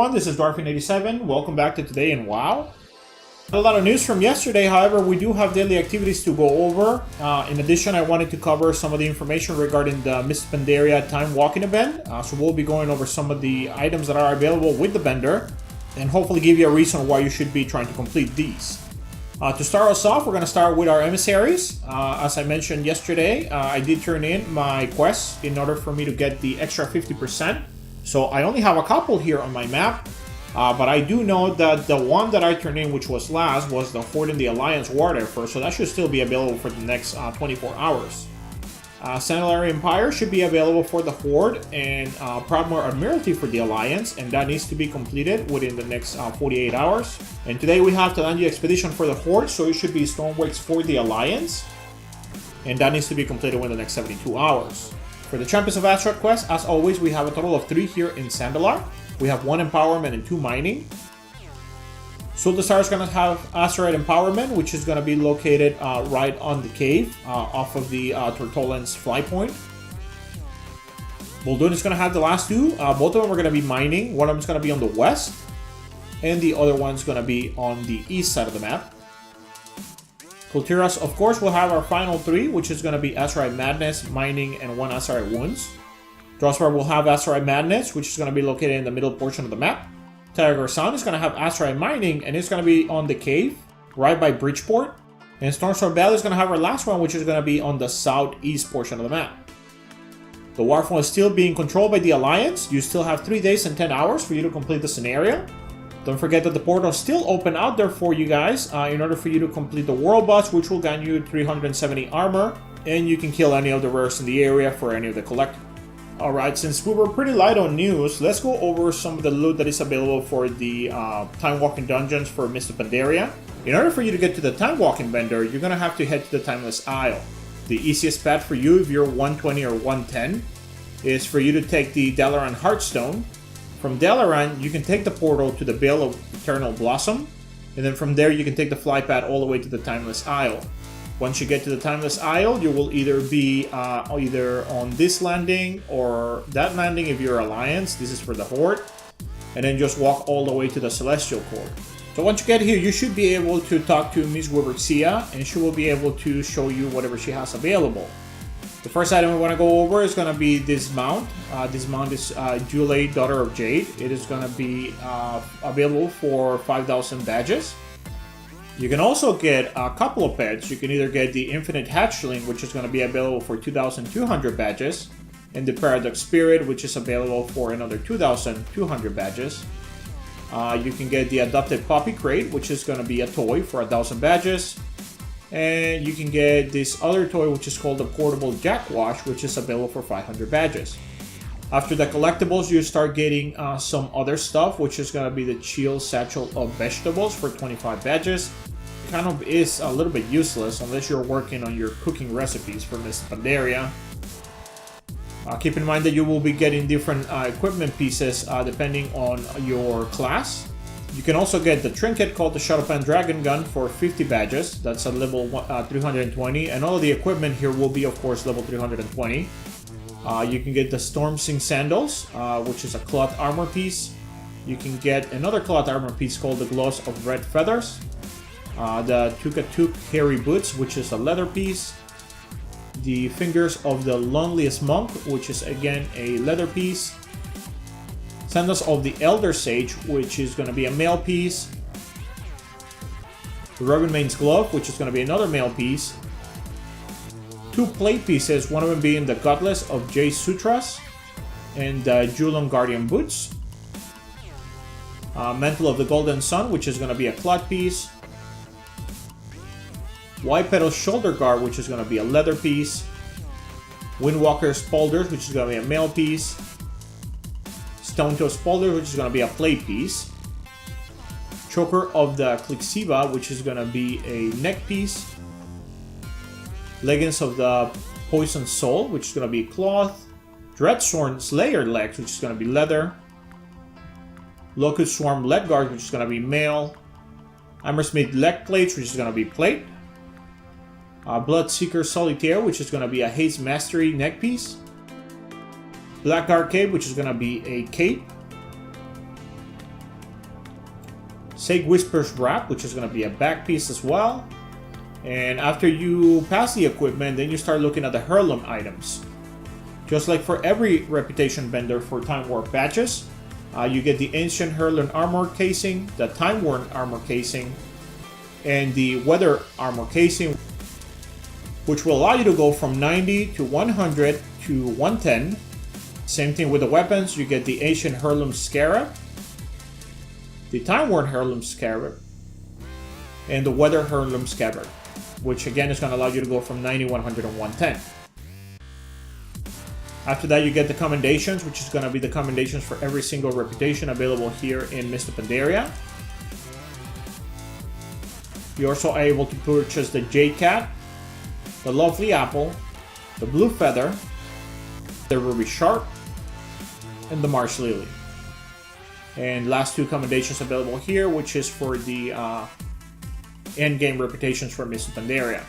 everyone, this is Dwarfin87. Welcome back to Today in WoW. A lot of news from yesterday, however, we do have daily activities to go over. In addition, I wanted to cover some of the information regarding the Pandaria Timewalking event. So we'll be going over some of the items that are available with the vendor, and hopefully give you a reason why you should be trying to complete these. To start us off, we're going to start with our emissaries. As I mentioned yesterday, I did turn in my quests in order for me to get the extra 50%. So I only have a couple here on my map. But I do know that the one that I turned in, which was last, was the Horde in the Alliance War Effort, so that should still be available for the next 24 hours. Sandelary Empire should be available for the Horde, and Proudmoore Admiralty for the Alliance, and that needs to be completed within the next 48 hours. And today we have Talandia Expedition for the Horde, so it should be Stormwakes for the Alliance, and that needs to be completed within the next 72 hours. For the Champions of Azeroth quest, as always, we have a total of 3 here in Sandalar. We have 1 Empowerment and 2 Mining. Sultasar is going to have Asteroid Empowerment, which is going to be located right on the cave, off of the Tortolan's fly point. Muldoon is going to have the last 2. Both of them are going to be Mining. One of them is going to be on the west, and the other one's going to be on the east side of the map. Kultiras, of course, will have our final 3, which is going to be Asteroid Madness, Mining, and 1 Asteroid Wounds. Drossbar will have Asteroid Madness, which is going to be located in the middle portion of the map. Tiger Sun is going to have Asteroid Mining, and it's going to be on the cave, right by Bridgeport. And Stormstorm Valley is going to have our last one, which is going to be on the southeast portion of the map. The Warfront is still being controlled by the Alliance. You still have 3 days and 10 hours for you to complete the scenario. Don't forget that the portal is still open out there for you guys in order for you to complete the World Boss, which will gain you 370 armor, and you can kill any of the rares in the area for any of the collectors. Alright, since we were pretty light on news, let's go over some of the loot that is available for the Timewalking dungeons for Mr. Pandaria. In order for you to get to the Timewalking vendor, you're going to have to head to the Timeless Isle. The easiest path for you, if you're 120 or 110, is for you to take the Dalaran Heartstone. From Dalaran, you can take the portal to the Veil of Eternal Blossom, and then from there you can take the fly pad all the way to the Timeless Isle. Once you get to the Timeless Isle, you will either be either on this landing or that landing if you're Alliance. This is for the Horde. And then just walk all the way to the Celestial Court. So once you get here, you should be able to talk to Miss Wiberxia, and she will be able to show you whatever she has available. The first item we want to go over is going to be this mount. This mount is Julie, Daughter of Jade. It is going to be available for 5,000 badges. You can also get a couple of pets. You can either get the Infinite Hatchling, which is going to be available for 2,200 badges, and the Paradox Spirit, which is available for another 2,200 badges. You can get the Adopted Puppy Crate, which is going to be a toy for 1,000 badges. And you can get this other toy, which is called the Portable Jackwash, which is available for 500 badges. After the collectibles, you start getting some other stuff, which is going to be the Chill Satchel of Vegetables for 25 badges. Kind of is a little bit useless unless you're working on your cooking recipes for Miss Pandaria. Keep in mind that you will be getting different equipment pieces depending on your class. You can also get the trinket called the Shadowpan Dragon Gun for 50 badges. That's at level 320, and all of the equipment here will be, of course, level 320. You can get the Storm Sing Sandals, which is a cloth armor piece. You can get another cloth armor piece called the Gloves of Red Feathers. The Tukatuk Hairy Boots, which is a leather piece. The Fingers of the Loneliest Monk, which is again a leather piece. Sandals of the Elder Sage, which is going to be a mail piece. The Rugged Glove, which is going to be another mail piece. 2 plate pieces, one of them being the Gutless of Jay Sutras and the Julon Guardian Boots. Mantle of the Golden Sun, which is going to be a cloth piece. White Petal Shoulder Guard, which is going to be a leather piece. Windwalker Spaulders, which is going to be a mail piece. Stone Toe Spaulders, which is going to be a plate piece. Choker of the Clixiva, which is going to be a neck piece. Leggings of the Poison Soul, which is going to be cloth. Dreadsworn Slayer Legs, which is going to be leather. Locust Swarm Leg Guard, which is going to be mail. Hammersmith Leg Plates, which is going to be plate. Bloodseeker Solitaire, which is going to be a Haste Mastery neck piece. Blackguard Cape, which is going to be a cape. Sage Whisper's Wrap, which is going to be a back piece as well. And after you pass the equipment, then you start looking at the heirloom items. Just like for every reputation vendor for Time Warp badges, you get the Ancient Heirloom Armor Casing, the Time Worn Armor Casing, and the Weather Armor Casing, which will allow you to go from 90 to 100 to 110. Same thing with the weapons, you get the Ancient Heirloom Scarab, the Time Worn Heirloom Scarab, and the Weather Heirloom Scabbard, which again is going to allow you to go from 90, 100, and 110. After that, you get the commendations, which is going to be the commendations for every single reputation available here in Mr. Pandaria. You're also able to purchase the Jade Cat, the Lovely Apple, the Blue Feather, the Ruby Sharp, and the Marsh Lily. And last two commendations available here, which is for the endgame reputations for Mr. Pandaria.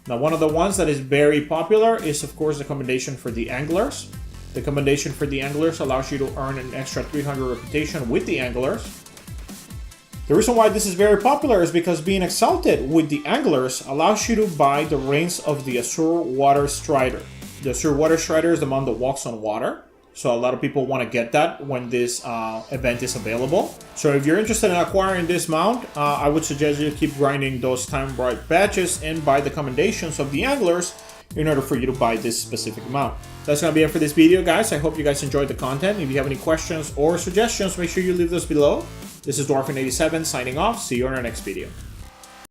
Now, one of the ones that is very popular is, of course, the commendation for the Anglers. The commendation for the Anglers allows you to earn an extra 300 reputation with the Anglers. The reason why this is very popular is because being exalted with the Anglers allows you to buy the reins of the Azure Water Strider. The Azure Water Strider is the mount that walks on water. So a lot of people want to get that when this event is available. So if you're interested in acquiring this mount, I would suggest you keep grinding those Time Warp badges and buy the commendations of the Anglers in order for you to buy this specific mount. That's going to be it for this video, guys. I hope you guys enjoyed the content. If you have any questions or suggestions, make sure you leave those below. This is Dwarfin87 signing off. See you on our next video.